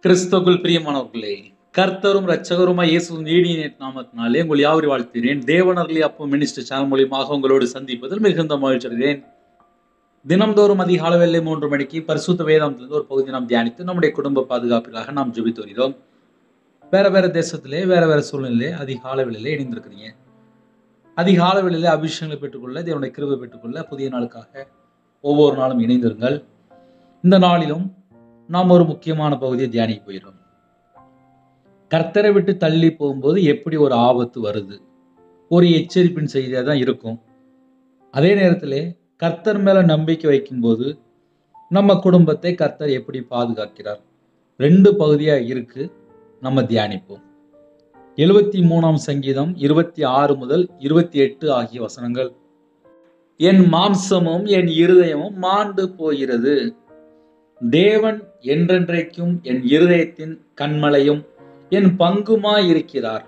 கிறிஸ்துவுக்குள் பிரியமானவர்களே, கர்த்தரும் இரட்சகருமாய் இயேசுவின் ஈடிய நாமத்தினாலே உங்கள் யாவரையும் வாழ்த்துகிறேன். தேவனர்லி அப்பம் மினிஸ்டர் சேனல் மூலியமாக உங்களோடு சந்திப்பதில் மிகுந்த மகிழ்ச்சி அடைகிறேன். தினம்தோறும் அதிகாலை வேளை 3 மணிக்கு பரிசுத்த வேதாந்தத்திலிருந்து ஒரு பகுதி நாம் தியானித்து நம்முடைய குடும்ப பாதுகாப்பிற்காக நாம் ஜெபித்து வருகிறோம். வேற தேசத்திலே வேற சூழ்நிலையிலே அதிகாலை வேளையிலே இணைந்திருக்கிறீங்க. அதிகாலை வேளையிலே அபிஷேகங்களை பெற்றுக்கொள்ள, தேவனுடைய கிருபை பெற்றுக்கொள்ள புதிய நாளுக்காக ஒவ்வொரு நாளும் இணைந்திருங்கள். இந்த நாளிலும் நாம் ஒரு முக்கியமான பகுதியை தியானிக்க போயிடும். கர்த்தரை விட்டு தள்ளி போகும்போது எப்படி ஒரு ஆபத்து வருது, ஒரு எச்சரிப்பின் செய்தியா தான் இருக்கும். அதே நேரத்திலே கர்த்தர் மேல நம்பிக்கை வைக்கும்போது நம்ம குடும்பத்தை கர்த்தர் எப்படி பாதுகாக்கிறார், 2 பகுதியா இருக்கு. நம்ம தியானிப்போம். 73ஆம் சங்கீதம் 26 முதல் 28 ஆகிய வசனங்கள். என் மாம்சமும் என் இருதயமும் மாண்டு போகிறது, தேவன் என்றென்றைக்கும் என் இருதயத்தின் கண்மலையும் என் பங்குமாய் இருக்கிறார்.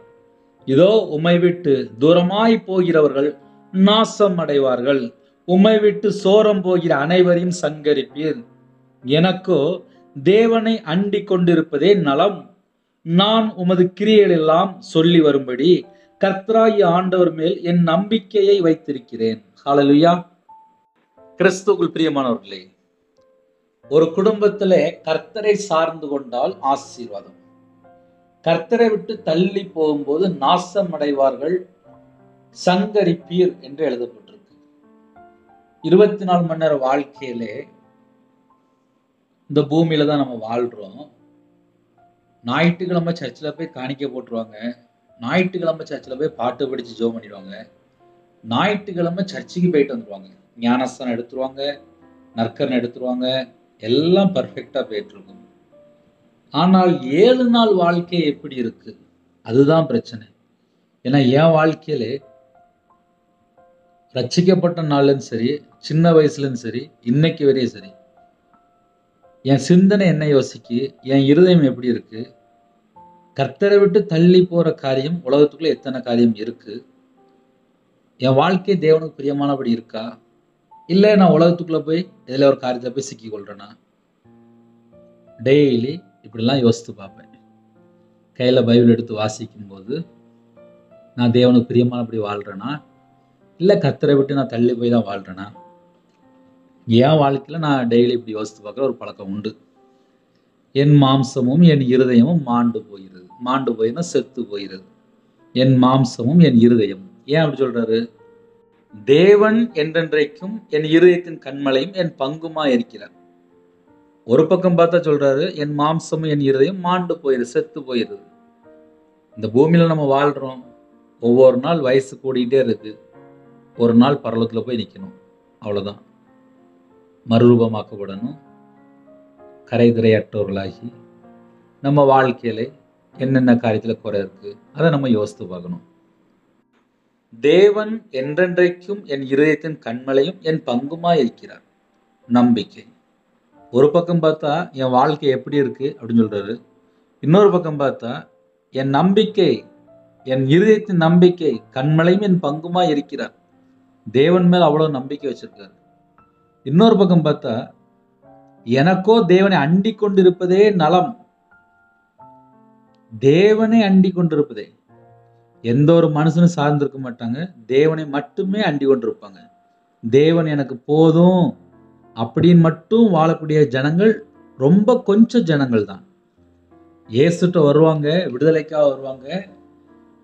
இதோ உம்மை விட்டு தூரமாய் போகிறவர்கள் நாசம் அடைவார்கள், உம்மை விட்டு சோரம் போகிற அனைவரையும் சங்கரிப்பீர். எனக்கோ தேவனை அண்டிக் கொண்டிருப்பதே நலம், நான் உமது கிரியைகள் எல்லாம் சொல்லி வரும்படி கர்த்தராகிய ஆண்டவர் மேல் என் நம்பிக்கையை வைத்திருக்கிறேன். ஹல்லேலூயா. கிறிஸ்துவுக்குள் பிரியமானவர்களே, ஒரு குடும்பத்திலே கர்த்தரை சார்ந்து கொண்டால் ஆசீர்வாதம், கர்த்தரை விட்டு தள்ளி போகும்போது நாசம் அடைவார்கள், சங்கரிப்பீர் என்று எழுதப்பட்டிருக்கு. 24 மணி நேர வாழ்க்கையிலே இந்த பூமியில தான் நம்ம வாழ்றோம். ஞாயிற்றுக்கிழமை சர்ச்சில் போய் காணிக்கை போட்டுருவாங்க, ஞாயிற்றுக்கிழமை சர்ச்சில் போய் பாட்டு படிச்சு ஜெபம் பண்ணிடுவாங்க, ஞாயிற்றுக்கிழமை சர்ச்சுக்கு போயிட்டு வந்துடுவாங்க, ஞானஸ்தானம் எடுத்துருவாங்க, நற்கரணை எடுத்துருவாங்க, எல்லாம் பர்ஃபெக்டா போயிட்டு இருக்கும். ஆனால் 7 நாள் வாழ்க்கை எப்படி இருக்கு, அதுதான் பிரச்சனை. ஏன்னா என் வாழ்க்கையில ரட்சிக்கப்பட்ட நாள்லயும் சரி, சின்ன வயசுலயும் சரி, இன்னைக்கு வரையும் சரி, என் சிந்தனை என்ன யோசிக்கு, என் இருதயம் எப்படி இருக்கு, கர்த்தரை விட்டு தள்ளி போற காரியம் உலகத்துக்குள்ள எத்தனை காரியம் இருக்கு, என் வாழ்க்கை தேவனுக்கு பிரியமானபடி இருக்கா, இல்லை நான் உலகத்துக்குள்ள போய் இதில் ஒரு காரியத்தில் போய் சிக்கி கொள்றேனா, டெய்லி இப்படிலாம் யோசித்து பார்ப்பேன். கையில் பைபிள் எடுத்து வாசிக்கும் போது நான் தேவனுக்கு பிரியமானபடி வாழ்றேனா, இல்லை கர்த்தரை விட்டு நான் தள்ளி போய் தான் வாழ்றேனா. என் வாழ்க்கையில் நான் டெய்லி இப்படி யோசித்து பார்க்குற ஒரு பழக்கம் உண்டு. என் மாம்சமும் என் இருதயமும் மாண்டு போகிறது, மாண்டு போயினா செத்து போகிறது. என் மாம்சமும் என் இருதயம், ஏன் அப்படி சொல்றாரு? தேவன் என்றென்றைக்கும் என் இருதயத்தின் கண்மலையும் என் பங்குமா இருக்கிறார். ஒரு பக்கம் பார்த்தா சொல்றாரு, என் மாம்சமும் என் இருதயம் மாண்டு போயிருது, செத்து போயிருது. இந்த பூமியில நம்ம வாழ்றோம், ஒவ்வொரு நாள் வயசு கூடிக்கிட்டே இருக்கு, ஒரு நாள் பரலோகத்துல போய் நிக்கணும், அவ்வளவுதான். மறுரூபமாக்கப்படணும், கரை திரையற்றவர்களாகி நம்ம வாழ்க்கையில என்னென்ன காரியத்துல குறை இருக்கு அதை நம்ம யோசித்து பார்க்கணும். தேவன் என்றென்றைக்கும் என் இருதயத்தின் கண்மலையும் என் பங்குமா இருக்கிறார். நம்பிக்கை. ஒரு பக்கம் பார்த்தா என் வாழ்க்கை எப்படி இருக்கு அப்படின்னு சொல்றாரு, இன்னொரு பக்கம் பார்த்தா என் நம்பிக்கை, என் இருதயத்தின் நம்பிக்கை கண்மலையும் என் பங்குமா இருக்கிறார். தேவன் மேல் அவ்வளவு நம்பிக்கை வச்சிருக்காரு. இன்னொரு பக்கம் பார்த்தா எனக்கோ தேவனை அண்டிக் கொண்டிருப்பதே நலம். தேவனை அண்டிக் கொண்டிருப்பதே, எந்த ஒரு மனுஷனும் சார்ந்திருக்க மாட்டாங்க, தேவனை மட்டுமே அண்டி கொண்டிருப்பாங்க. தேவன் எனக்கு போதும் அப்படின்னு மட்டும் வாழக்கூடிய ஜனங்கள் ரொம்ப கொஞ்சம் ஜனங்கள் தான். இயேசுட்ட வருவாங்க, விடுதலைக்காக வருவாங்க.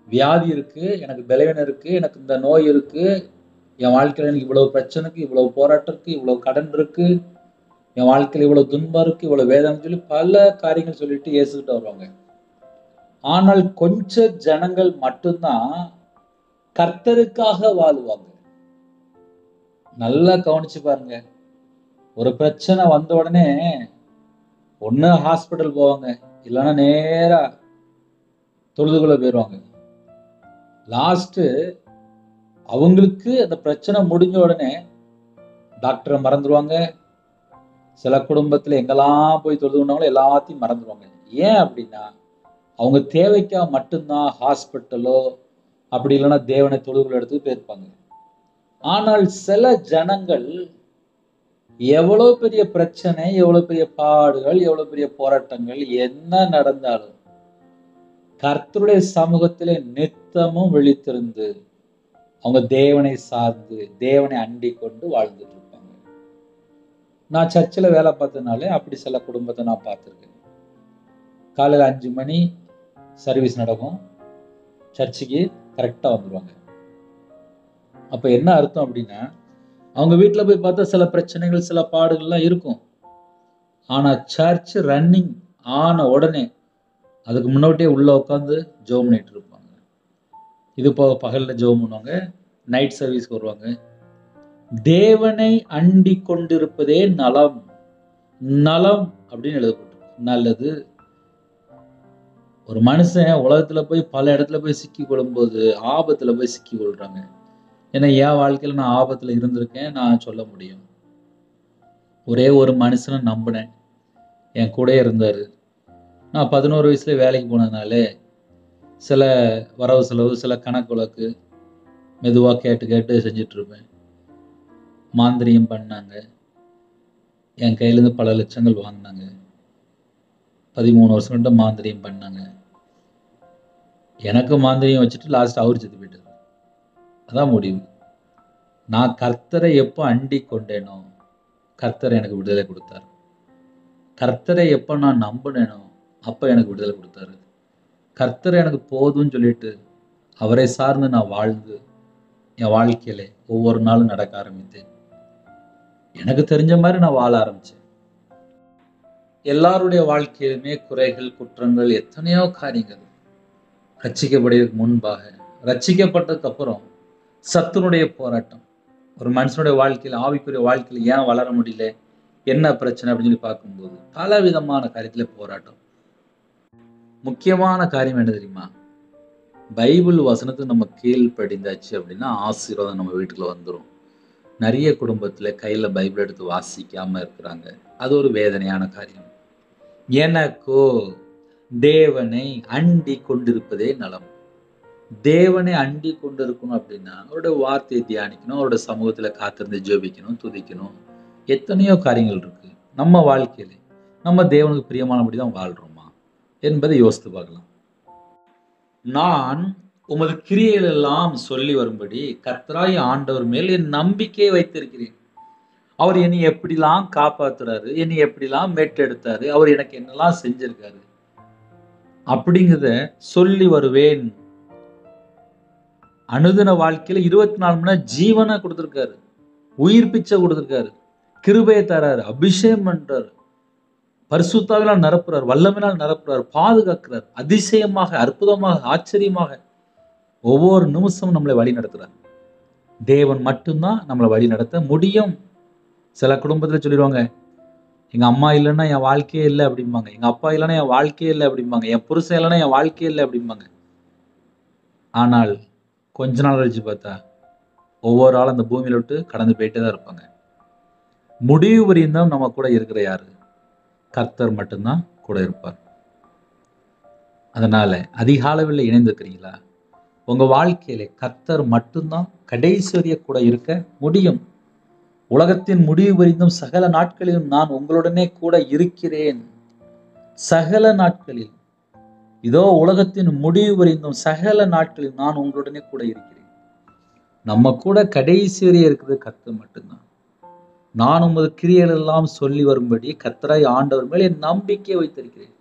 வியாதி இருக்கு, எனக்கு பலவீனம் இருக்கு, எனக்கு இந்த நோய் இருக்கு, என் வாழ்க்கையில் எனக்கு இவ்வளவு பிரச்சனைக்கு, இவ்வளவு போராட்டம் இருக்கு, இவ்வளவு கடன் இருக்கு, என் வாழ்க்கையில் இவ்வளவு துன்பம் இருக்கு, இவ்வளவு வேதனை சொல்லி பல காரியங்கள் சொல்லிட்டு இயேசுகிட்ட வருவாங்க. ஆனால் கொஞ்ச ஜனங்கள் மட்டும்தான் கர்த்தருக்காக வாழுவாங்க. நல்லா கவனிச்சு பாருங்க. ஒரு பிரச்சனை வந்த உடனே ஒண்ணு ஹாஸ்பிட்டல் போவாங்க, இல்லைன்னா நேரா தொழுதுக்குள்ள போயிடுவாங்க. லாஸ்ட் அவங்களுக்கு அந்த பிரச்சனை முடிஞ்ச உடனே டாக்டரை மறந்துடுவாங்க. சில குடும்பத்துல எங்கெல்லாம் போய் தொழுதுனாங்களோ எல்லாத்தையும் மறந்துடுவாங்க. ஏன் அப்படின்னா அவங்க தேவைக்காக மட்டும்தான் ஹாஸ்பிட்டலோ அப்படி இல்லைன்னா தேவனை தொழுகுள்ள எடுத்து போயிருப்பாங்க. ஆனால் சில ஜனங்கள் எவ்வளவு பெரிய பிரச்சனை, எவ்வளவு பெரிய பாடுகள், எவ்வளவு பெரிய போராட்டங்கள் என்ன நடந்தாலும் கர்த்தருடைய சமூகத்திலே நித்தமும் விழித்திருந்து அவங்க தேவனை சார்ந்து தேவனை அண்டிக் கொண்டு வாழ்ந்துட்டு இருப்பாங்க. நான் சர்ச்சில் வேலை பார்த்ததுனாலே அப்படி சில குடும்பத்தை நான் பார்த்துருக்கேன். காலையில் 5 மணி சர்வீஸ் நடக்கும், சர்ச்சுக்கு கரெக்டாக வந்துடுவாங்க. அப்போ என்ன அர்த்தம் அப்படின்னா, அவங்க வீட்டில் போய் பார்த்தா சில பிரச்சனைகள் சில பாடுகள்லாம் இருக்கும். ஆனால் சர்ச் ரன்னிங் ஆன உடனே அதுக்கு முன்னாடியே உள்ளே உட்காந்து ஜெபம் பண்ணிட்டு இருப்பாங்க. இது போக பகலில் ஜெபம் பண்ணுவாங்க, நைட் சர்வீஸ்க்கு வருவாங்க. தேவனை அண்டி கொண்டிருப்பதே நலம். நலம் அப்படின்னு எழுதப்பட்டிருக்கு, நல்லது. ஒரு மனுஷன் உலகத்துல போய் பல இடத்துல போய் சிக்கி கொள்ளும்போது ஆபத்துல போய் சிக்கி கொள்றாங்க. ஏன்னா என் வாழ்க்கையில நான் ஆபத்துல இருந்திருக்கேன், நான் சொல்ல முடியும். ஒரே ஒரு மனுஷனை நம்பினேன், என் கூட இருந்தாரு. நான் 11 வயசுல வேலைக்கு போனதுனால சில வரவு செலவு சில கணக்கு வழக்கு மெதுவாக கேட்டு கேட்டு செஞ்சுட்டு இருப்பேன். மாந்திரியம் பண்ணாங்க, என் கையிலேருந்து பல லட்சங்கள் வாங்கினாங்க. 13 வருஷம் கிட்ட மாந்திரியம் பண்ணாங்க. எனக்கு மாந்திரியம் வச்சுட்டு லாஸ்ட் அவர் செத்து போயிட்டார். அதான் முடிவு. நான் கர்த்தரை எப்போ அண்டி கொண்டேனோ கர்த்தரை எனக்கு விடுதலை கொடுத்தார். கர்த்தரை எப்போ நான் நம்பினேனோ அப்போ எனக்கு விடுதலை கொடுத்தாரு. கர்த்தரை எனக்கு போதும்னு சொல்லிட்டு அவரை சார்ந்து நான் வாழ்ந்து என் வாழ்க்கையில ஒவ்வொரு நாளும் நடக்க ஆரம்பித்தேன். எனக்கு தெரிஞ்ச மாதிரி நான் வாழ ஆரம்பிச்சேன். எல்லாருடைய வாழ்க்கையிலுமே குறைகள் குற்றங்கள் எத்தனையோ காரியங்கள். ரட்சிக்கப்படுவதற்கு முன்பாக, ரட்சிக்கப்பட்டதுக்கு அப்புறம் சத்துனுடைய போராட்டம். ஒரு மனுஷனுடைய வாழ்க்கையில் ஆவிக்குரிய வாழ்க்கையில் ஏன் வளர முடியல, என்ன பிரச்சனை அப்படின்னு சொல்லி பார்க்கும்போது பல விதமான காரியத்துல போராட்டம். முக்கியமான காரியம் என்ன தெரியுமா? பைபிள் வசனத்தை நம்ம கீழ்ப்படிந்தாச்சு அப்படின்னா ஆசீர்வாதம் நம்ம வீட்டுக்குள்ள வந்துடும். நிறைய குடும்பத்துல கையில பைபிள் எடுத்து வாசிக்காம இருக்கிறாங்க. அது ஒரு வேதனையான காரியம். எனக்கோ தேவனை அண்டி கொண்டிருப்பதே நலம். தேவனை அண்டி கொண்டிருக்கணும் அப்படின்னா அவருடைய வார்த்தையை தியானிக்கணும், அவருடைய சமூகத்துல காத்திருந்து ஜெபிக்கணும், துதிக்கணும். எத்தனையோ காரியங்கள் இருக்கு நம்ம வாழ்க்கையில. நம்ம தேவனுக்கு பிரியமானபடி தான் வாழ்றோமா என்பதை யோசித்து பார்க்கலாம். நான் உமது கிரியைகள் எல்லாம் சொல்லி வரும்படி கர்த்தராய் ஆண்டவர் மேல் என் நம்பிக்கையை வைத்திருக்கிறேன். அவர் என்னை எப்படிலாம் காப்பாத்துறாரு, என்னை எப்படிலாம் மீட்டெடுத்தாரு, அவர் எனக்கு என்னெல்லாம் செஞ்சிருக்காரு அப்படிங்கிறத சொல்லி வருவேன். அனுதின வாழ்க்கையில 24 மணி நேரம் ஜீவனை கொடுத்திருக்காரு, உயிர் பிச்சை கொடுத்திருக்காரு, கிருபையை தராரு, அபிஷேகம் பண்றாரு, பரிசுத்தாவினால் நிரப்புறார், வல்லமையினால் நிரப்புறார், பாதுகாக்கிறார், அதிசயமாக அற்புதமாக ஆச்சரியமாக ஒவ்வொரு நிமிஷமும் நம்மளை வழி நடத்துறார். தேவன் மட்டும்தான் நம்மளை வழி நடத்த முடியும். சில குடும்பத்துல சொல்லிடுவாங்க, எங்க அம்மா இல்லைன்னா என் வாழ்க்கையே இல்லை அப்படிம்பாங்க, எங்க அப்பா இல்லைன்னா என் வாழ்க்கையே இல்லை அப்படிம்பாங்க, என் புருஷன் இல்லைன்னா என் வாழ்க்கையே இல்லை அப்படிம்பாங்க. ஆனால் கொஞ்ச நாள் கழிச்சு பார்த்தா ஒவ்வொரு ஆளும் அந்த பூமியில விட்டு கடந்து போயிட்டே தான் இருப்பாங்க. முடிவு வரையும் நம்ம கூட இருக்கிற யாரு? கர்த்தர் மட்டும்தான் கூட இருப்பார். அதனால அதிகாலையில் இணைந்திருக்கிறீங்களா? உங்க வாழ்க்கையில கர்த்தர் மட்டும்தான் கடைசி வரைய கூட இருக்க முடியும். உலகத்தின் முடிவு வரைந்தும் சகல நாட்களிலும் நான் உங்களுடனே கூட இருக்கிறேன். சகல நாட்களில், இதோ உலகத்தின் முடிவு வரைந்தும் சகல நாட்களில் நான் உங்களுடனே கூட இருக்கிறேன். நம்ம கூட கடைசி வரைய இருக்கிறது கர்த்தர் மட்டும்தான். நான் உமது கிரியைகள் எல்லாம் சொல்லி வரும்படி கர்த்தராய் ஆண்டவர் மேல் என் நம்பிக்கை வைத்திருக்கிறேன்.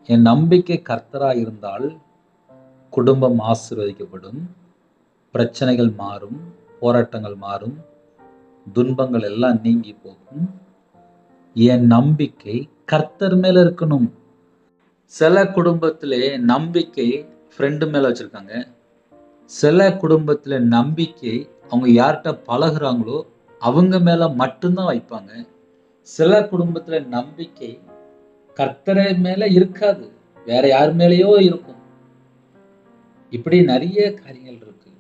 என் நம்பிக்கை கர்த்தராய் இருந்தால் குடும்பம் ஆசீர்வதிக்கப்படும், பிரச்சனைகள் மாறும், போராட்டங்கள் மாறும், துன்பங்கள் எல்லாம் நீங்கி போகும். என் நம்பிக்கை கர்த்தர் மேல இருக்கணும். சில குடும்பத்திலே நம்பிக்கை ஃப்ரெண்டு மேல வச்சிருக்காங்க. சில குடும்பத்துல நம்பிக்கை அவங்க யார்கிட்ட பழகுறாங்களோ அவங்க மேல மட்டும்தான் வைப்பாங்க. சில குடும்பத்துல நம்பிக்கை கர்த்தரை மேல இருக்காது, வேற யார் மேலேயோ இருக்கும். இப்படி நிறைய காரியங்கள் இருக்கு.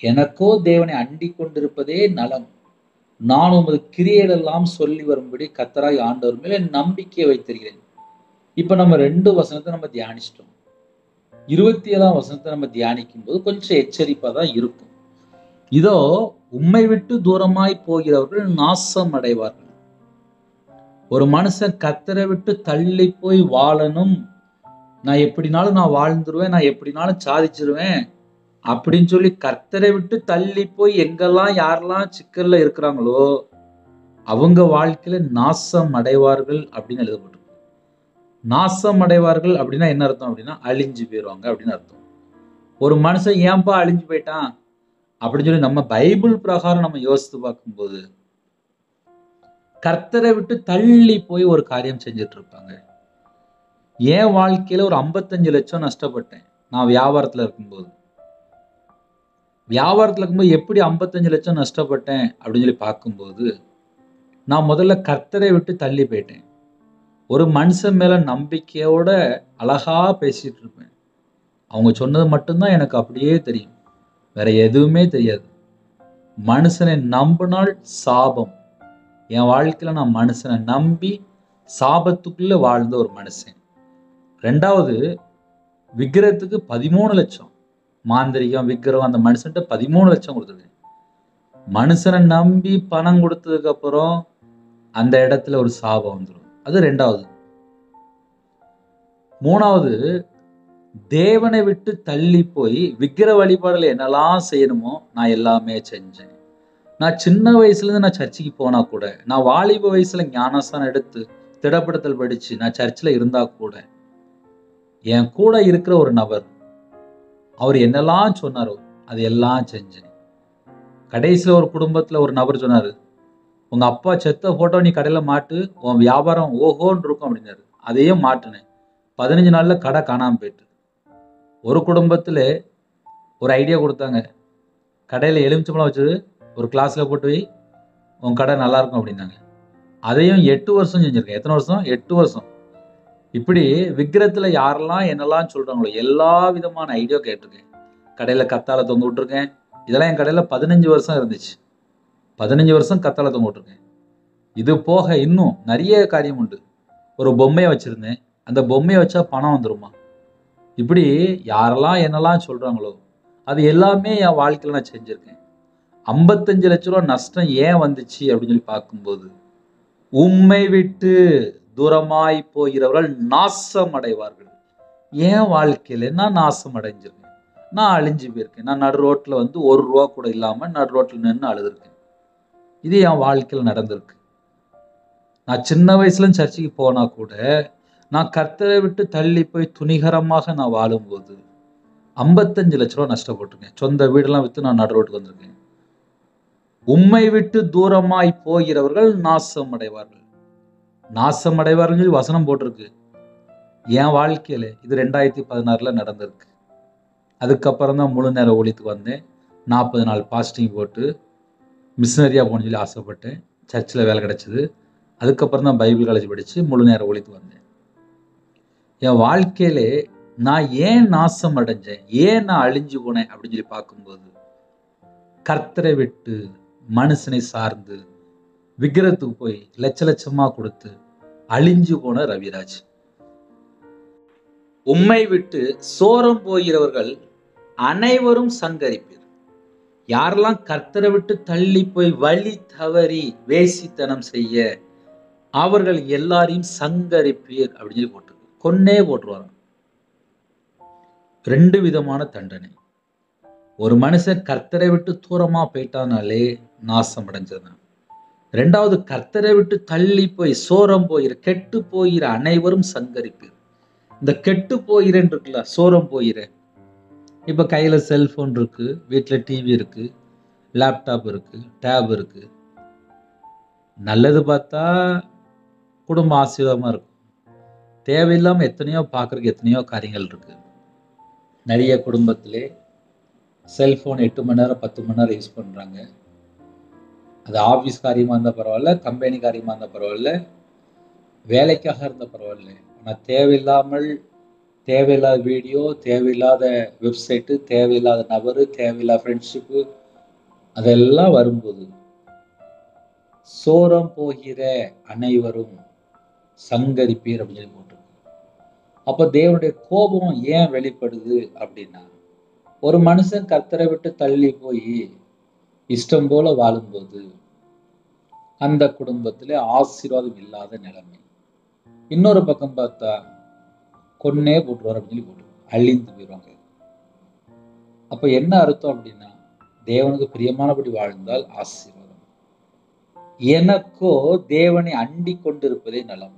எனக்கோ தேவனை அண்டி கொண்டிருப்பதே நலம். நான் உமது கிரியைகள் எல்லாம் சொல்லி வரும்படி கர்த்தராய் ஆண்டவர் மேல நம்பிக்கை வைத்திருக்கிறேன். இப்ப நம்ம 2 வசனத்தை நம்ம தியானிச்சிட்டோம். 27ஆம் வசனத்தை நம்ம தியானிக்கும் போது கொஞ்சம் எச்சரிப்பா தான் இருக்கும். இதோ உம்மை விட்டு தூரமாய் போகிறவர்கள் நாசம் அடைவார்கள். ஒரு மனுஷன் கர்த்தரை விட்டு தள்ளி போய் வாழணும், நான் எப்படினாலும் நான் வாழ்ந்துருவேன், நான் எப்படினாலும் சாதிச்சிருவேன் அப்படின்னு சொல்லி கர்த்தரை விட்டு தள்ளி போய் எங்கெல்லாம் யாரெல்லாம் சிக்கல்ல இருக்கிறாங்களோ அவங்க வாழ்க்கையில நாசம் அடைவார்கள் அப்படின்னு எழுதப்பட்டிருக்கு. நாசம் அடைவார்கள் அப்படின்னா என்ன அர்த்தம் அப்படின்னா அழிஞ்சு போயிடுவாங்க அப்படின்னு அர்த்தம். ஒரு மனுஷன் ஏன்பா அழிஞ்சு போயிட்டான் அப்படின்னு சொல்லி நம்ம பைபிள் பிரகாரம் நம்ம யோசித்து பார்க்கும்போது கர்த்தரை விட்டு தள்ளி போய் ஒரு காரியம் செஞ்சுட்டு இருப்பாங்க. என் வாழ்க்கையில ஒரு 55 லட்சம் நஷ்டப்பட்டேன் நான் வியாபாரத்துல இருக்கும்போது. எப்படி 55 லட்சம் நஷ்டப்பட்டேன் அப்படின்னு சொல்லி பார்க்கும்போது நான் முதல்ல கர்த்தரை விட்டு தள்ளி போயிட்டேன். ஒரு மனுஷன் மேல நம்பிக்கையோட அழகா பேசிட்டு இருப்பேன். அவங்க சொன்னது மட்டும்தான் எனக்கு அப்படியே தெரியும், வேற எதுவுமே தெரியாது. மனுஷனை நம்பினால் சாபம். என் வாழ்க்கையில நான் மனுஷனை நம்பி சாபத்துக்குள்ள வாழ்ந்த ஒரு மனுஷன். ரெண்டாவது, விக்கிரத்துக்கு 13 லட்சம், மாந்திரிகம் விக்கிரம் அந்த மனுஷன்ட்ட 13 லட்சம் கொடுத்துருக்கேன். மனுஷனை நம்பி பணம் கொடுத்ததுக்கு அப்புறம் அந்த இடத்துல ஒரு சாபம் வந்துடும். அது ரெண்டாவது. மூணாவது, தேவனை விட்டு தள்ளி போய் விக்கிர வழிபாடுல என்னெல்லாம் செய்யணுமோ நான் எல்லாமே செஞ்சேன். நான் சின்ன வயசுல இருந்து நான் சர்ச்சுக்கு போனா கூட, நான் வாலிப வயசுல ஞானஸ்தானம் எடுத்து திடப்படுத்தல் படிச்சு நான் சர்ச்சில் இருந்தா கூட என் கூட இருக்கிற ஒரு நபர் அவர் என்னெல்லாம் சொன்னாரோ அது எல்லாம் செஞ்சேன். கடைசியில ஒரு குடும்பத்துல ஒரு நபர் சொன்னாரு, உங்க அப்பா செத்த போட்டோ நீ கடையில மாட்டு, உன் வியாபாரம் ஓஹோன்னு இருக்கும் அப்படின்னாரு. அதையும் மாட்டுனேன். 15 நாள்ல கடை காணாம போயிட்டு. ஒரு குடும்பத்துல ஒரு ஐடியா கொடுத்தாங்க, கடையில எலுமிச்சம்பழம் வச்சது ஒரு கிளாஸ்ல போட்டு போய் உன் கடை நல்லா இருக்கும் அப்படின்னாங்க. அதையும் 8 வருஷம் செஞ்சிருக்கேன். எத்தனை வருஷம்? 8 வருஷம். இப்படி விக்கிரத்துல யாரெல்லாம் என்னெல்லாம் சொல்றாங்களோ எல்லா விதமான ஐடியா கேட்டிருக்கேன். கடையில கத்தாழை தொங்க விட்டுருக்கேன். இதெல்லாம் என் கடையில 15 வருஷம் இருந்துச்சு. 15 வருஷம் கத்தாழை தொங்க விட்டுருக்கேன். இது போக இன்னும் நிறைய காரியம் உண்டு. ஒரு பொம்மையை வச்சிருந்தேன், அந்த பொம்மையை வச்சா பணம் வந்துருமா. இப்படி யாரெல்லாம் என்னெல்லாம் சொல்றாங்களோ அது எல்லாமே என் வாழ்க்கையில நான் செஞ்சிருக்கேன். 55 லட்ச ரூபா நஷ்டம் ஏன் வந்துச்சு அப்படின்னு சொல்லி பார்க்கும்போது, உம்மை விட்டு தூரமாய் போகிறவர்கள் நாசம் அடைவார்கள். என் வாழ்க்கையில நான் நாசம் அடைஞ்சிருக்கேன், நான் அழிஞ்சு போயிருக்கேன். நான் நடு ரோட்ல வந்து 1 ரூபா கூட இல்லாம நடு ரோட்ல நின்று அழுதுருக்கேன். இது என் வாழ்க்கையில நடந்திருக்கு. நான் சின்ன வயசுல சர்ச்சுக்கு போனா கூட நான் கர்த்தரை விட்டு தள்ளி போய் துணிகரமாக நான் வாழும்போது 55 லட்ச ரூபா நஷ்டப்பட்டிருக்கேன். சொந்த வீடெல்லாம் வித்து நான் நடு ரோட்டுக்கு வந்திருக்கேன். உம்மை விட்டு தூரமாய் போகிறவர்கள் நாசம் அடைவார்கள். நாசம் அடைவார்கள் சொல்லி வசனம் போட்டிருக்கு. என் வாழ்க்கையில இது 2016 நடந்திருக்கு. அதுக்கப்புறம் தான் முழு நேர ஊழியத்துக்கு வந்தேன். 40 நாள் பாஸ்டிங் போட்டு மிஷினரியா போகணும்னு சொல்லி ஆசைப்பட்டேன். சர்ச்சில் வேலை கிடைச்சது. அதுக்கப்புறம் தான் பைபிள் காலேஜ் படிச்சு முழு நேர ஊழியத்துக்கு வந்தேன். என் வாழ்க்கையிலே நான் ஏன் நாசம் அடைஞ்சேன், ஏன் நான் அழிஞ்சு போனேன் அப்படின்னு சொல்லி பார்க்கும்போது, கர்த்தரை விட்டு மனுஷனை சார்ந்து விக்கிரத்துக்கு போய் லட்ச லட்சமா கொடுத்து அழிஞ்சு போன ரவிராஜ். உம்மை விட்டு சோரம் போகிறவர்கள் அனைவரும் சங்கரிப்பீர். யாரெல்லாம் கர்த்தரை விட்டு தள்ளி போய் வழி தவறி வேசித்தனம் செய்ய அவர்கள் எல்லாரையும் சங்கரிப்பீர் அப்படின்னு சொல்லி போட்டு கொன்னே போட்டுருவாங்க. 2 விதமான தண்டனை. ஒரு மனுஷன் கர்த்தரை விட்டு தூரமா போயிட்டானாலே நாசம் அடைஞ்சதுதான். ரெண்டாவது, கர்த்தரை விட்டு தள்ளி போய் சோரம் போகிற கெட்டு போகிற அனைவரும் சங்கரிப்பீர். இந்த கெட்டு போகிறேன் இருக்குல்ல, சோரம் போகிறேன். இப்ப கையில செல்போன் இருக்கு, வீட்டுல டிவி இருக்கு, லேப்டாப் இருக்கு, டேப் இருக்கு. நல்லது பார்த்தா குடும்ப ஆசீர்வாதமா இருக்கும். தேவையில்லாம எத்தனையோ பார்க்கறதுக்கு எத்தனையோ காரியங்கள் இருக்கு. நிறைய குடும்பத்திலே செல்போன் 8 மணி நேரம் 10 மணி நேரம் யூஸ் பண்றாங்க. அது ஆபீஸ் காரியமா இருந்தா பரவாயில்ல, கம்பெனி காரியமா இருந்தா பரவாயில்ல, வேலைக்காக இருந்தா பரவாயில்ல. ஆனா தேவையில்லாத வீடியோ, தேவையில்லாத வெப்சைட்டு, தேவையில்லாத நபரு, தேவையில்லாத ஃப்ரெண்ட்ஷிப்பு அதெல்லாம் வரும்போது சோரம் போகிற அனைவரும் சங்கரிப்பீர் அப்படின்னு சொல்லி போட்டிருக்கு. அப்ப தேவனுடைய கோபம் ஏன் வெளிப்படுது அப்படின்னா, ஒரு மனுஷன் கர்த்தரை விட்டு தள்ளி போய் இஷ்டம் போல வாழும்போது அந்த குடும்பத்திலே ஆசீர்வாதம் இல்லாத நிலைமை. இன்னொரு பக்கம் பார்த்தா கொன்னே போட்டுருவார் அப்படின்னு சொல்லி போட்டுருவாங்க, அழிந்து போயிடுவாங்க. அப்ப என்ன அர்த்தம் அப்படின்னா, தேவனுக்கு பிரியமானபடி வாழ்ந்தால் ஆசீர்வாதம், எனக்கோ தேவனை அண்டி கொண்டிருப்பதே நலம்.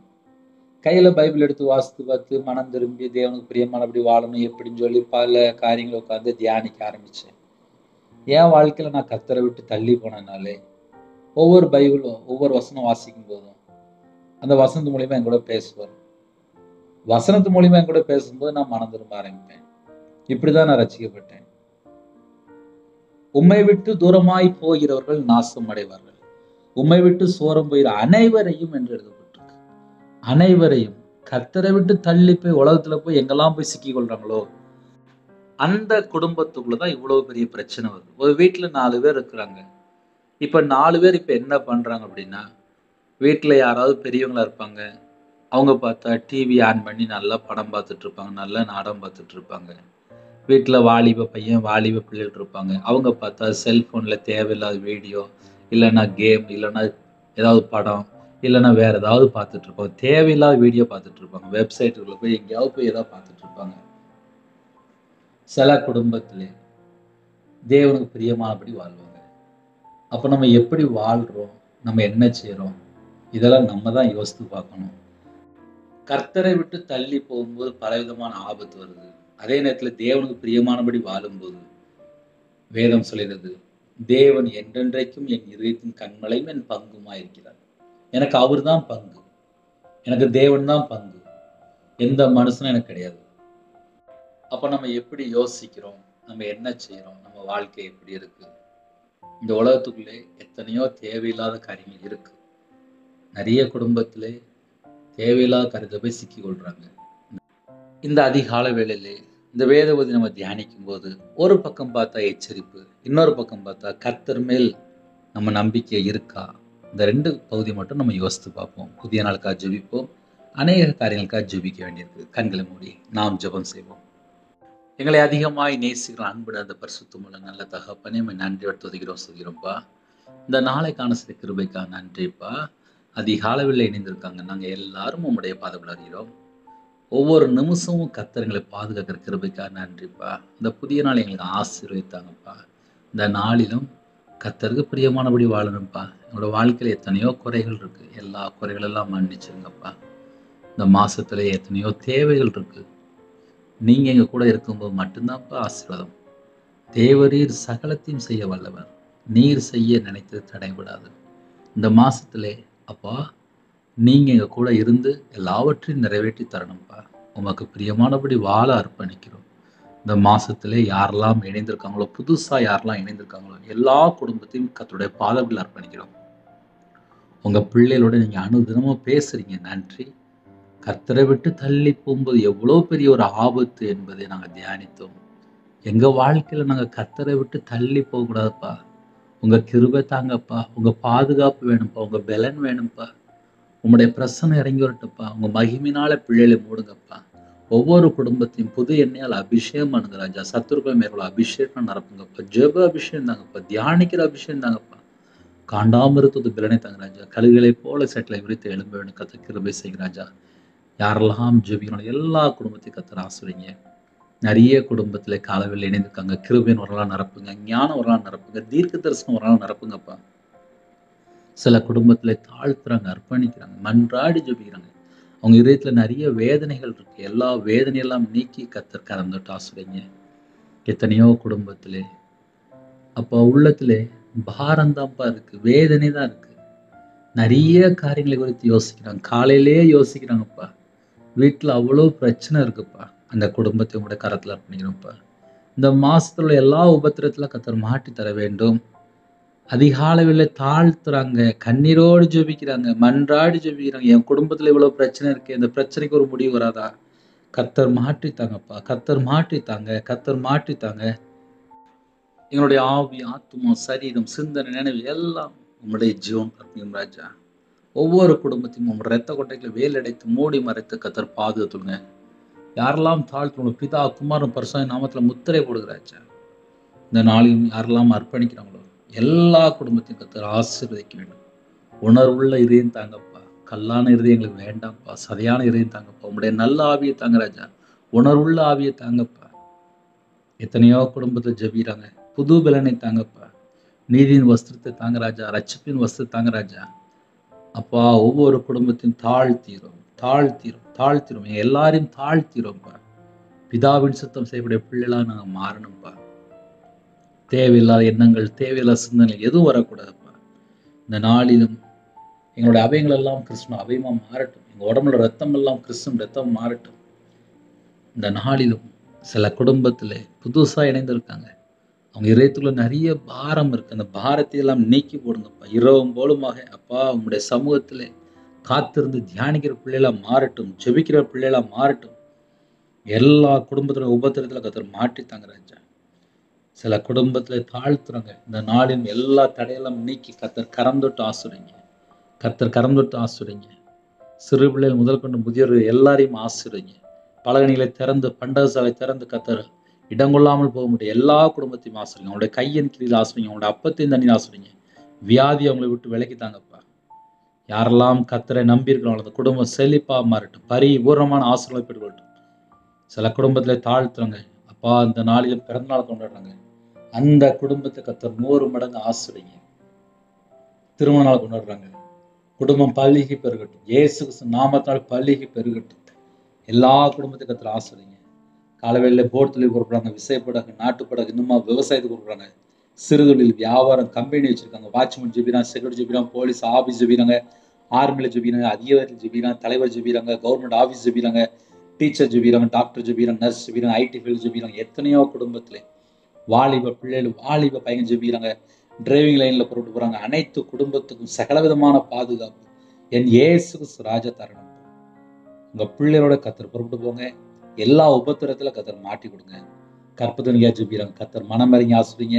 கையில பைபிள் எடுத்து வாசித்து பார்த்து மனம் திரும்பி தேவனுக்கு பிரியமானபடி வாழணும் எப்படின்னு சொல்லி பல காரியங்களை உட்கார்ந்து தியானிக்க ஆரம்பிச்சேன். என் வாழ்க்கையில நான் கர்த்தரை விட்டு தள்ளி போனனாலே ஒவ்வொரு பைபிளும் ஒவ்வொரு வசனம் வாசிக்கும் போதும் அந்த வசனத்து மூலியமா என் கூட பேசுவார். வசனத்து மூலியமா என் கூட பேசும்போது நான் மனம் திரும்ப ஆரம்பிப்பேன். இப்படிதான் நான் ரட்சிக்கப்பட்டேன். உம்மை விட்டு தூரமாய் போகிறவர்கள் நாசம் அடைவார்கள், உம்மை விட்டு சோரம் போகிற அனைவரையும் என்று எழுதப்பட்டிருக்கு. அனைவரையும் கர்த்தரை விட்டு தள்ளி போய் உலகத்துல போய் எங்கெல்லாம் போய் சிக்கி கொள்றாங்களோ அந்த குடும்பத்துக்குள்ளதான் இவ்வளவு பெரிய பிரச்சனை வருது. ஒரு வீட்டுல 4 பேர் இருக்கிறாங்க. இப்ப 4 பேர் இப்ப என்ன பண்றாங்க அப்படின்னா, வீட்டுல யாராவது பெரியவங்களா இருப்பாங்க, அவங்க பார்த்தா டிவி ஆன் பண்ணி நல்லா படம் பார்த்துட்டு இருப்பாங்க, நல்ல நாடகம் பார்த்துட்டு இருப்பாங்க. வீட்டுல வாலிப பையன் வாலிப பிள்ளைகள் இருப்பாங்க, அவங்க பார்த்தா செல்போன்ல தேவையில்லாத வீடியோ, இல்லைன்னா கேம், இல்லைன்னா ஏதாவது படம், இல்லைன்னா வேற ஏதாவது பார்த்துட்டு இருப்பாங்க. தேவையில்லாத வீடியோ பார்த்துட்டு இருப்பாங்க, வெப்சைட்டுக்குள்ள போய் எங்கேயாவது போய் ஏதாவது பார்த்துட்டு இருப்பாங்க. சில குடும்பத்திலே தேவனுக்கு பிரியமானபடி வாழ்வாங்க. அப்ப நம்ம எப்படி வாழ்றோம், நம்ம என்ன செய்யறோம், இதெல்லாம் நம்ம தான் யோசித்து பார்க்கணும். கர்த்தரை விட்டு தள்ளி போகும்போது பலவிதமான ஆபத்து வருது. அதே நேரத்துல தேவனுக்கு பிரியமானபடி வாழும்போது வேதம் சொல்கிறது, தேவன் என்றென்றைக்கும் என் இதயத்தின் கண்மலையும் என் பங்குமா இருக்கிறார். எனக்கு அவர் தான் பங்கு, எனக்கு தேவன் தான் பங்கு, எந்த மனுஷனும் எனக்கு கிடையாது. அப்ப நம்ம எப்படி யோசிக்கிறோம், நம்ம என்ன செய்யறோம், நம்ம வாழ்க்கை எப்படி இருக்கு? இந்த உலகத்துக்குள்ளே எத்தனையோ தேவையில்லாத காரியங்கள் இருக்கு. நிறைய குடும்பத்திலே தேவையில்லாத காரியத்தை போய் சிக்கி கொள்றாங்க. இந்த அதிகால வேளையிலே இந்த வேதவதி நம்ம தியானிக்கும் போது ஒரு பக்கம் பார்த்தா எச்சரிப்பு, இன்னொரு பக்கம் பார்த்தா கர்த்தர் மேல் நம்ம நம்பிக்கை இருக்கா? இந்த 2 பகுதி மட்டும் நம்ம யோசித்து பார்ப்போம். புதிய நாளுக்காக ஜெபிப்போம். அநேக காரியங்களுக்காக ஜெபிக்க வேண்டியிருக்கு. கண்களை மூடி நாம் ஜெபம் செய்வோம். எங்களை அதிகமாய் நேசிக்கிற அன்புட அந்த பரிசுத்தமுள்ள நல்ல தகப்பனே, நன்றியோடு துதிக்கிறோம், சொல்கிறோம்ப்பா. இந்த நாளைக்கான சில கிருபைக்காக நன்றிப்பா. அதிகாலவில் இணைந்திருக்காங்க நாங்க எல்லாரும் உம்முடைய பாதத்தில் அறிகிறோம். ஒவ்வொரு நிமிஷமும் கர்த்தர் பாதுகாக்கிற கிருபைக்காக நன்றிப்பா. இந்த புதிய நாள் எங்களுக்கு ஆசீர்வதித்தாங்கப்பா. இந்த நாளிலும் கர்த்தருக்கு பிரியமானபடி வாழணும்ப்பா. எங்களோட வாழ்க்கையில எத்தனையோ குறைகள் இருக்கு, எல்லா குறைகளெல்லாம் மன்னிச்சிருங்கப்பா. இந்த மாசத்துல எத்தனையோ தேவைகள் இருக்கு, நீங்க எங்க கூட இருக்கும்போது மட்டும்தான்ப்பா ஆசீர்வாதம். தேவரீர் சகலத்தையும் செய்ய வல்லவர், நீர் செய்ய நினைத்தது தடைபடாது. இந்த மாசத்திலே அப்பா நீங்க எங்க கூட இருந்து எல்லாவற்றையும் நிறைவேற்றி தரணும்ப்பா. உமக்கு பிரியமானபடி வாழ அர்ப்பணிக்கிறோம். இந்த மாசத்திலே யாரெல்லாம் இணைந்திருக்காங்களோ, புதுசா யாரெல்லாம் இணைந்திருக்காங்களோ எல்லா குடும்பத்தையும் கர்த்தருடைய பாதத்தில் அர்ப்பணிக்கிறோம். உங்க பிள்ளைகளோட நீங்க அனுதினமும் பேசுறீங்க, நன்றி. கர்த்தரை விட்டு தள்ளி போகும்போது எவ்வளவு பெரிய ஒரு ஆபத்து என்பதை நாங்க தியானித்தோம். எங்க வாழ்க்கையில நாங்க கர்த்தரை விட்டு தள்ளி போகக்கூடாதுப்பா. உங்க கிருபை தாங்கப்பா, உங்க பாதுகாப்பு வேணும்ப்பா, உங்க பலன் வேணும்ப்பா. உம்முடைய பிரசன்னம் இறங்கி வரட்டும்ப்பா. உங்க மகிமையினால பிள்ளைகளை மூடுங்கப்பா. ஒவ்வொரு குடும்பத்தையும் புது எண்ணெயால் அபிஷேகம் பண்ணுங்க ராஜா. சத்துருக்கள் மேற்கொள்ள அபிஷேகம் நிரப்புங்கப்பா. ஜெப அபிஷேகம் தாங்கப்பா, தியானிக்கிற அபிஷேகம் தாங்கப்பா. காண்டாமிருத்தது பலனை தாங்க ராஜா. கழுகுகளை போல செட்டிலை விரித்து எழும்ப வேண்டும் கர்த்தர் கிருபை செய்யுங்க ராஜா. யாரெல்லாம் ஜெபிக்கணும் எல்லா குடும்பத்தையும் கர்த்தர் ஆசீர்வதிங்க. நிறைய குடும்பத்துல காலவில் இணைந்திருக்காங்க. கிருபையின் வரலாம் நிரப்புங்க, ஞானம் வரலாம் நிரப்புங்க, தீர்க்க தரிசனம் வரலாம் நிரப்புங்கப்பா. சில குடும்பத்துல தாழ்த்துறாங்க, அர்ப்பணிக்கிறாங்க, மன்றாடி ஜெபிக்கிறாங்க. அவங்க இதயத்துல நிறைய வேதனைகள் இருக்கு, எல்லா வேதனையெல்லாம் நீக்கி கர்த்தர் கரம் தொட்டு ஆசீர்வதிங்க. எத்தனையோ குடும்பத்திலே அப்போ உள்ளத்திலே பாரந்தான்ப்பா இருக்கு, வேதனை தான் இருக்கு. நிறைய காரியங்களை குறித்து யோசிக்கிறாங்க, காலையிலேயே யோசிக்கிறாங்கப்பா. வீட்டுல அவ்வளவு பிரச்சனை இருக்குப்பா. அந்த குடும்பத்தை உங்களுடைய கரத்துல அர்ப்பணிக்கிறோம்ப்பா. இந்த மாசத்துல எல்லா உபத்திரத்துல கர்த்தர் மாட்டி தர வேண்டும். அதிகாலையில தாழ்த்துறாங்க, கண்ணீரோடு ஜெபிக்கிறாங்க, மன்றாடி ஜெபிக்கிறாங்க. என் குடும்பத்துல இவ்வளவு பிரச்சனை இருக்கு, இந்த பிரச்சனைக்கு ஒரு முடிவு வராதா? கர்த்தர் மாற்றித்தாங்கப்பா, கர்த்தர் மாற்றித்தாங்க, கர்த்தர் மாற்றித்தாங்க. எங்களுடைய ஆவி, ஆத்துமா, சரீரம், சிந்தனை, நினைவு எல்லாம் உம்முடைய ஜீவன் பார்ப்பீங்க ராஜா. ஒவ்வொரு குடும்பத்தையும் உங்களுடைய ரத்த கொட்டைகளை வேலடைத்து மூடி மறைத்து கர்த்தர் பாதுகாத்துங்க. யாரெல்லாம் தாழ்த்து பிதா குமாரன் பரிசுத்த நாமத்துல முத்திரை போடுகிறாச்சா, இந்த நாளையும் யாரெல்லாம் அர்ப்பணிக்கிறாங்களோ எல்லா குடும்பத்தையும் கர்த்தர் ஆசீர்வதிக்க வேண்டும். உணர்வுள்ள இதயம் தாங்கப்பா. கல்லான இருதயம் எங்களுக்கு வேண்டாம்ப்பா. சதையான இதயம் தாங்கப்பா. உம்முடைய நல்ல ஆவியை தாங்க ராஜா. உணர்வுள்ள ஆவியை தாங்கப்பா. எத்தனையோ குடும்பத்தை ஜெபிக்கிறாங்க. புது பலனை தாங்கப்பா. நீதியின் வஸ்திரத்தை தாங்க ராஜா. ரட்சிப்பின் வஸ்திரத்தை தாங்க ராஜா. அப்பா, ஒவ்வொரு குடும்பத்தையும் தாழ்த்தீரும், தாழ்த்தீரும், தாழ்த்தீரும். எல்லாரையும் தாழ்த்தீரும்ப்பா. பிதாவின் சுத்தம் செய்யக்கூடிய பிள்ளைகளா நாங்க மாறணும்ப்பா. தேவையில்லாத எண்ணங்கள், தேவையில்லாத சிந்தனை எதுவும் வரக்கூடாதுப்பா. இந்த நாளிலும் எங்களுடைய அவைகள் எல்லாம் கிறிஸ்துவ அவையமா மாறட்டும். எங்க உடம்புல ரத்தம் எல்லாம் கிறிஸ்துவ ரத்தம் மாறட்டும். இந்த நாளிலும் சில குடும்பத்துல புதுசா இணைந்திருக்காங்க. அவங்க இதயத்துக்குள்ள நிறைய பாரம் இருக்கு. அந்த பாரத்தை எல்லாம் நீக்கி போடுங்கப்பா. இரவும் போலுமாக அப்பா உங்களுடைய சமூகத்திலே காத்திருந்து தியானிக்கிற பிள்ளைகளா மாறட்டும். ஜெபிக்கிற பிள்ளைகளா மாறட்டும். எல்லா குடும்பத்துல உபத்திரத்துல கர்த்தர் மாட்டித்தாங்க ராஜா. சில குடும்பத்துல தாழ்த்துறாங்க. இந்த நாளின் எல்லா தடையெல்லாம் நீக்கி கர்த்தர் கரம் தொட்டு ஆசுறீங்க. கர்த்தர் கரம் தொட்டு ஆசுறீங்க. சிறு பிள்ளைகள் முதல் கொண்டு முதியோர்கள் எல்லாரையும் ஆசுறீங்க. பலகணிகளை திறந்து, பண்டகசாலை திறந்து கர்த்தர் இடங்கொள்ளாமல் போக முடியும். எல்லா குடும்பத்தையும் ஆசுறீங்க. அவங்களுடைய கையின் கீழ் ஆசுறீங்க. அவங்களுடைய அப்பத்தையும் தண்ணி ஆசுறீங்க. வியாதி அவங்களை விட்டு விலக்கி தாங்கப்பா. யாரெல்லாம் கர்த்தரை நம்பி இருக்கிறாங்களோ அந்த குடும்பம் செழிப்பா மாறட்டும். பரிபூர்ணமான ஆசீர்வாதத்தை பெற்றுக்கொள்ளட்டும். சில குடும்பத்துல தாழ்த்துறாங்க. அப்பா இந்த நாளில் பிறந்தநாள் கொண்டாடுறாங்க. அந்த குடும்பத்தை கர்த்தர் 100 மடங்கு ஆசீர்வதிங்க. திருமண நாள் கொண்டாடுறாங்க. குடும்பம் பல்லிகி பெருகட்டும். இயேசு கிறிஸ்து நாமத்தால் பல்லிகி பெருகட்டும். எல்லா குடும்பத்தையும் கர்த்தர் ஆசீர்வதிங்க. காலவேளையில போட் தொழில் கொடுக்குறாங்க, விசைப்படகு, நாட்டுப்படகு, இன்னுமா விவசாயத்துக்கு கொடுக்குறாங்க. சிறுதொழில், வியாபாரம், கம்பெனி வச்சிருக்காங்க. வாட்ச்மேன் ஜெபிக்கிறாங்க, செக்யூரிட்டி ஜெபிக்கிறாங்க, போலீஸ் ஆபீஸ் ஜெபிக்கிறாங்க, ஆர்மியில ஜெபிக்கிறாங்க, அதிகாரிகள் ஜெபிக்கிறாங்க, தலைவர் ஜெபிக்கிறாங்க, கவர்மெண்ட் ஆபீஸ் ஜெபிக்கிறாங்க, டீச்சர் ஜெபிக்கிறாங்க, டாக்டர் ஜெபிக்கிறாங்க, நர்ஸ் ஜெபிக்கிறாங்க, ஐடி ஃபீல்டு ஜெபிக்கிறாங்க. எத்தனையோ குடும்பத்துல வாலிப பிள்ளைகள், வாலிப பையன் ஜெபிக்கிறாங்க. டிரைவிங் லைன்ல புறப்பட்டு போறாங்க. அனைத்து குடும்பத்துக்கும் சகல விதமான பாதுகாப்பு என் இயேசு கிறிஸ்து ராஜ தருணம். உங்க பிள்ளைகளோட கர்த்தர் புறப்பட்டு போங்க. எல்லா உபத்திரத்துல கர்த்தர் மாட்டி கொடுங்க. கற்பதனியா ஜெபிக்கிறாங்க. கர்த்தர் மனமறிஞ்சு ஆசுறீங்க.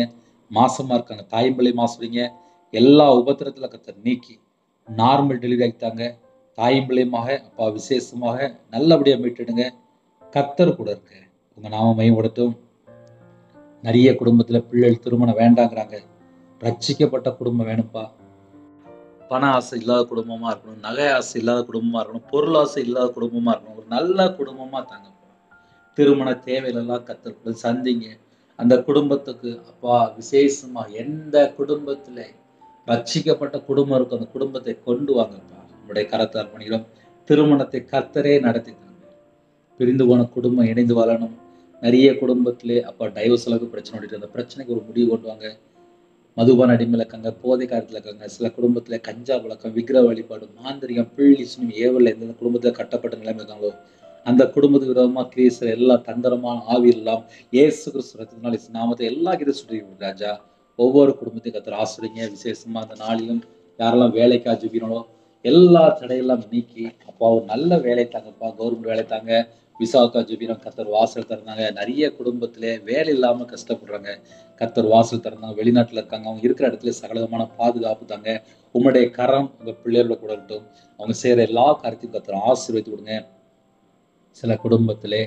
மாசமா இருக்காங்க, தாய்மொழி மாசுறீங்க. எல்லா உபத்திரத்துல கர்த்தர் நீக்கி நார்மல் டெலிவரி ஆகிட்டாங்க. தாய்மொழியமாக அப்பா விசேஷமாக நல்லபடியா மீட்டுடுங்க. கர்த்தர் கூட இருக்கு. உங்க நாம மையப்படுத்தும். நிறைய குடும்பத்துல பிள்ளைகள் திருமணம் வேண்டாங்கிறாங்க. ரட்சிக்கப்பட்ட குடும்பம் வேணும்ப்பா. பண ஆசை இல்லாத குடும்பமா இருக்கணும், நகை ஆசை இல்லாத குடும்பமா இருக்கணும், பொருள் ஆசை இல்லாத குடும்பமா இருக்கணும். ஒரு நல்ல குடும்பமா தாங்கப்பா. திருமண தேவையிலெல்லாம் கர்த்தர் சந்திங்க. அந்த குடும்பத்துக்கு அப்பா விசேஷமா எந்த குடும்பத்துல ரட்சிக்கப்பட்ட குடும்பம் இருக்கும் அந்த குடும்பத்தை கொண்டு வாங்கப்பா. நம்முடைய கரத்தை அர்ப்பணிக்கிறோம். திருமணத்தை கர்த்தரே நடத்தி தாங்க. பிரிந்து போன குடும்பம் இணைந்து வாழணும். நிறைய குடும்பத்திலே அப்பா டைவர்ஸ் அளவுக்கு பிரச்சனை ஓடிட்டு அந்த பிரச்சனைக்கு ஒரு முடிவு கொண்டு வாங்க. மதுபான அடிமையில இருக்காங்க, போதை காலத்துல இருக்காங்க. சில குடும்பத்துல கஞ்சா பழக்கம், விக்கிரக வழிபாடு, மாந்திரிகம், பிள்ளி ஏவல் எந்தெந்த குடும்பத்துல கட்டப்பட்ட நிலைமை இருக்காங்களோ அந்த குடும்பத்துக்கு விரோதமா கிரீச எல்லா தந்திரமான ஆவி எல்லாம் இயேசு கிறிஸ்து ரத்தத்தினால நாமத்தை எல்லா கிட்ட சுற்றி ராஜா. ஒவ்வொரு குடும்பத்தையும் கர்த்தர் ஆசிரியங்க. விசேஷமா அந்த நாளிலும் யாரெல்லாம் வேலைக்கா ஜெபிக்கணும் எல்லா தடையெல்லாம் நீக்கி அப்பா ஒரு நல்ல வேலை தாங்கப்பா. கவர்மெண்ட் வேலை தாங்க. விசாக்கா ஜெபிக்கிறோம். கர்த்தர் வாசல் திறந்தாங்க. நிறைய குடும்பத்திலே வேலை இல்லாம கஷ்டப்படுறாங்க. கர்த்தர் வாசல் திறந்தாங்க. வெளிநாட்டுல இருக்காங்க. அவங்க இருக்கிற இடத்துல சகலமான பாதுகாப்பு தாங்க. உங்களுடைய கரம் உங்க பிள்ளைகளோட கூட இருக்கட்டும். அவங்க செய்யற எல்லா காரியத்தையும் கர்த்தர் ஆசீர்வதித்து கொடுங்க. சில குடும்பத்திலே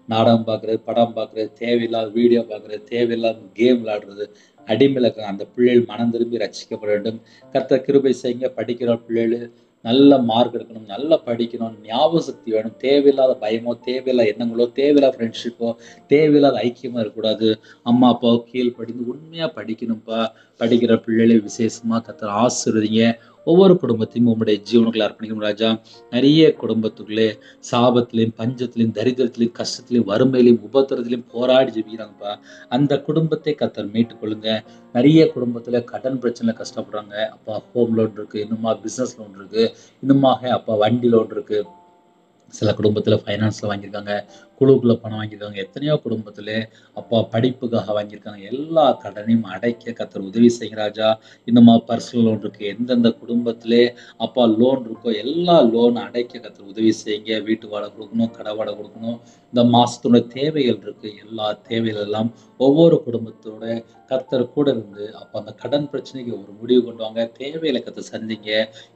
நாடகம் பார்க்கறது, படம் பார்க்கறது, தேவையில்லாத வீடியோ பார்க்கறது, தேவையில்லாத கேம் விளையாடுறது, அடிமையில இருக்காங்க. அந்த பிள்ளைகள் மனம் திரும்பி ரட்சிக்கப்பட வேண்டும். கர்த்தர் கிருபை செய்யுங்க. படிக்கிற பிள்ளைகள் நல்ல மார்க் எடுக்கணும், நல்லா படிக்கணும், ஞாபக சக்தி வேணும். தேவையில்லாத பயமோ, தேவையில்லாத எண்ணங்களோ, தேவையில்லாத ஃப்ரெண்ட்ஷிப்போ, தேவையில்லாத ஐக்கியமா இருக்கக்கூடாது. அம்மா அப்பாவோ கீழ் படிந்து உண்மையா படிக்கணும்ப்பா. படிக்கிற பிள்ளைகளை விசேஷமா கர்த்தர் ஆசீர்வதிங்க. ஒவ்வொரு குடும்பத்தையும் உங்களுடைய ஜீவனுக்குள்ள அர்ப்பணிக்கும் ராஜா. நிறைய குடும்பத்துக்குள்ளே சாபத்திலையும், பஞ்சத்திலையும், தரித்திரத்திலையும், கஷ்டத்திலையும், வறுமையிலையும், உபத்திரத்திலையும் போராடி ஜெபிக்கிறாங்கப்பா. அந்த குடும்பத்தை கர்த்தர் மீட்டுக் கொள்ளுங்க. நிறைய குடும்பத்துல கடன் பிரச்சனை கஷ்டப்படுறாங்க. அப்பா ஹோம் லோன் இருக்கு, இன்னுமா பிசினஸ் லோன் இருக்கு, இன்னுமாக அப்பா வண்டி லோன் இருக்கு. சில குடும்பத்துல ஃபைனான்ஸ்ல வாங்கியிருக்காங்க, குழுக்குள்ள பணம் வாங்கியிருக்காங்க. எத்தனையோ குடும்பத்துல அப்பா படிப்புக்காக வாங்கியிருக்காங்க. எல்லா கடனையும் அடைக்க கர்த்தர் உதவி செய்யுங்க ராஜா. இன்னுமா பர்சனல் லோன் இருக்கு. எந்தெந்த குடும்பத்திலே அப்பா லோன் இருக்கோ எல்லா லோன் அடைக்க கர்த்தர் உதவி செய்யுங்க. வீட்டு வாடகை கொடுக்கணும், கடை வாடகை கொடுக்கணும். இந்த மாசத்தோட தேவைகள் இருக்கு. எல்லா தேவைகள் எல்லாம் ஒவ்வொரு குடும்பத்தோட கர்த்தர் கூட இருந்து அப்ப அந்த கடன் பிரச்சனைக்கு ஒரு முடிவு கொண்டு வாங்க. தேவையில கர்த்தர் சந்திங்க.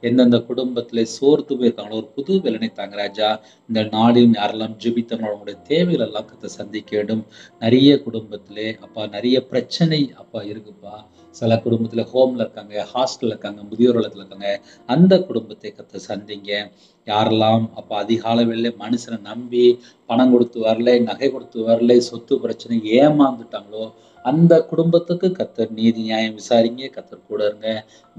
எந்தெந்த குடும்பத்திலே சோர்ந்து போயிருக்காங்களோ ஒரு புது பலனை தாங்க ராஜா. இந்த நாளையும் யாரெல்லாம் ஜெபித்தவங்களோட உங்களுடைய தேவைகள் எல்லாம் கர்த்தர் சந்திக்க வேண்டும். நிறைய குடும்பத்திலே அப்பா நிறைய பிரச்சனை அப்பா இருக்குப்பா. சில குடும்பத்துல ஹோம்ல இருக்காங்க, ஹாஸ்டல்ல இருக்காங்க, முதியோர் இல்லத்துல இருக்காங்க. அந்த குடும்பத்தை கர்த்தர் சந்திங்க. யாரெல்லாம் அப்ப அதிகாலை வேளையில மனுஷனை நம்பி பணம் கொடுத்து வரல, நகை கொடுத்து வரல, சொத்து பிரச்சனை ஏமாந்துட்டாங்களோ, அந்த குடும்பத்துக்கு கர்த்தர் நீதி நியாயம் விசாரிங்க. கர்த்தர் கூட இருங்க.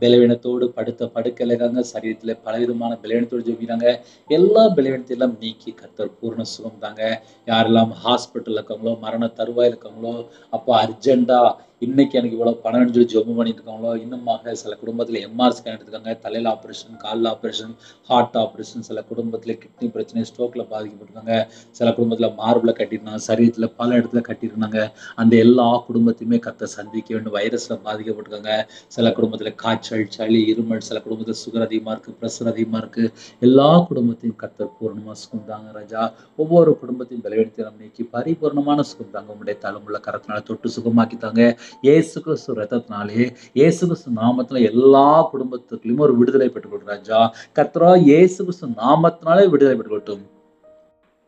பலவீனத்தோடு படுத்த படுக்கையில இருக்காங்க, சரீரத்துல பலவிதமான பலவீனத்தோடு ஜெபிக்கிறாங்க. எல்லா பலவீனத்தையும் நீக்கி கர்த்தர் பூர்ண சுகம் தாங்க. யாரெல்லாம் ஹாஸ்பிட்டல்ல இருக்காங்களோ, மரண தருவாயில் இருக்காங்களோ, அப்போ அர்ஜென்டா இன்னைக்கு எனக்கு இவ்வளவு பணம்னு சொல்லி ஜெபம் பண்ணிட்டு இருக்காங்களோ, இன்னுமாக சில குடும்பத்துல எம்ஆர் ஸ்கேன் எடுத்துருக்காங்க, தலையில ஆப்ரேஷன், காலில் ஆப்ரேஷன், ஹார்ட் ஆப்ரேஷன், சில குடும்பத்துல கிட்னி பிரச்சனை, ஸ்ட்ரோக்ல பாதிக்கப்பட்டிருக்காங்க, சில குடும்பத்துல மார்புல கட்டிருந்தாங்க, சரீரத்துல பல இடத்துல கட்டியிருந்தாங்க. அந்த எல்லா குடும்பத்தையுமே கர்த்தர் சந்திக்க வேண்டும். வைரஸ்ல பாதிக்கப்பட்டிருக்காங்க, சில குடும்பத்துல காய்ச்சல், சளி, இருமல், சில குடும்பத்துல சுகர் அதிகமா இருக்கு, பிரஷர் அதிகமா இருக்கு. எல்லா குடும்பத்தையும் கர்த்தர் பூர்ணமா சுகம் தாங்க ராஜா. ஒவ்வொரு குடும்பத்தையும் பலவீனத்தை நீக்கி பரிபூர்ணமான சுகம் தாங்க. உங்களுடைய தலைமுள்ள கரத்தினால தொட்டு சுகமாக்கி தாங்க. இயேசு கிறிஸ்து ரத்தத்தினாலே, இயேசு கிறிஸ்து நாமத்துல எல்லா குடும்பத்துக்குள்ளயும் ஒரு விடுதலை பெற்றுக்கொள்ளும் ராஜா. கர்த்தரா இயேசு கிறிஸ்து நாமத்தினாலே விடுதலை பெற்றுக்கொள்ளட்டும்.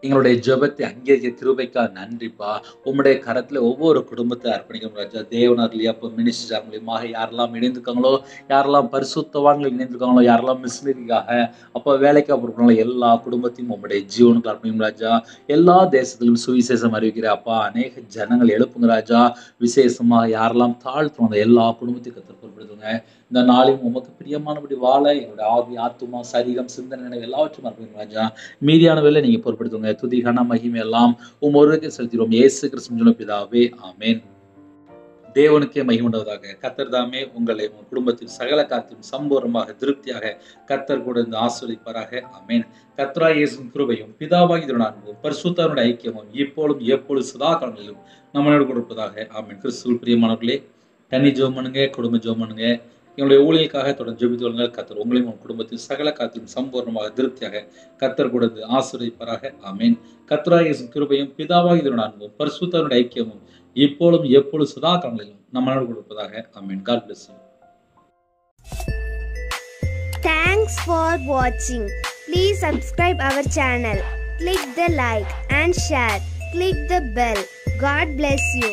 எங்களுடைய ஜெபத்தை அங்கீகரிக்க கிருபைக்காக நன்றிப்பா. உம்முடைய கரத்துல ஒவ்வொரு குடும்பத்தை அர்ப்பணிக்கணும் ராஜா. தேவனார்லயா இப்போ மினிஸ்டர் மூலியமாக யாரெல்லாம் இணைந்திருக்காங்களோ, யாரெல்லாம் பரிசுத்தவான்கள் இணைந்திருக்காங்களோ, யாரெல்லாம் மிஷினரிக்காக அப்போ வேலைக்கு அப்புறம் எல்லா குடும்பத்தையும் உம்முடைய ஜீவனுக்கு அர்ப்பணிக்கும் ராஜா. எல்லா தேசத்திலும் சுவிசேஷம் அறிவிக்கிற அப்பா அநேக ஜனங்கள் எழுப்புங்க ராஜா. விசேஷமாக யாரெல்லாம் தாழ்த்துவாங்க எல்லா குடும்பத்தையும் கர்த்தர் பொறுப்படுத்துங்க. இந்த நாளையும் உமக்கு பிரியமானபடி வாழ எங்களுடைய ஆவி, ஆத்துமா, சரீரம், சிந்தனை எல்லாவற்றும் அர்ப்பணிக்கும் ராஜா. மீதியான வேலை நீங்க பொறுப்படுத்துங்க. துதி கன மகிமை எல்லாம் ஒருவருக்கே செலுத்திடுவோம். இயேசு கிறிஸ்து பிதாவே, ஆமென். தேவனுக்கே மகிமையுண்டாவதாக. கர்த்தர் தாமே உங்களை உங்கள் குடும்பத்தில் சகல காத்திலும் சம்பூர்ணமாக திருப்தியாக கர்த்தர் கூட இருந்து ஆசீர்வதிப்பாராக. ஆமென். கர்த்தராகிய இயேசுவின் கிருபையும் பிதாவாகிய தேவனுடைய அன்பும் பரிசுத்தருடைய ஐக்கியமும் இப்பொழுதும் எப்பொழுதும் சதா காலங்களிலும் நம்மளோடு கொடுப்பதாக. ஆமென். கிறிஸ்துவில் பிரியமானவர்களே, தனி ஜெபம் பண்ணுங்க, குடும்ப ஜெபம் பண்ணுங்க. எங்களுடைய ஊழியர்களுக்காக தொடர்ந்து ஜெபித்து வருங்கள். கர்த்தர் உங்களையும் உங்கள் குடும்பத்தில் சகல காத்திலும் சம்பூர்ணமாக திருப்தியாக கர்த்தர் கூட இருந்து ஆசீர்வதிப்பாராக. ஆமென். கர்த்தராகிய இயேசுவின் கிருபையும் பிதாவாகிய தேவனுடைய அன்பும் பரிசுத்தருடைய ஐக்கியமும் இப்பொழுதும் எப்பொழுதும் சதா காலங்களிலும் நம்மளோடு கொடுப்பதாக. ஆமென். God bless you. Thanks for watching. Please subscribe our channel. Click the like and share. Click the bell. God bless you.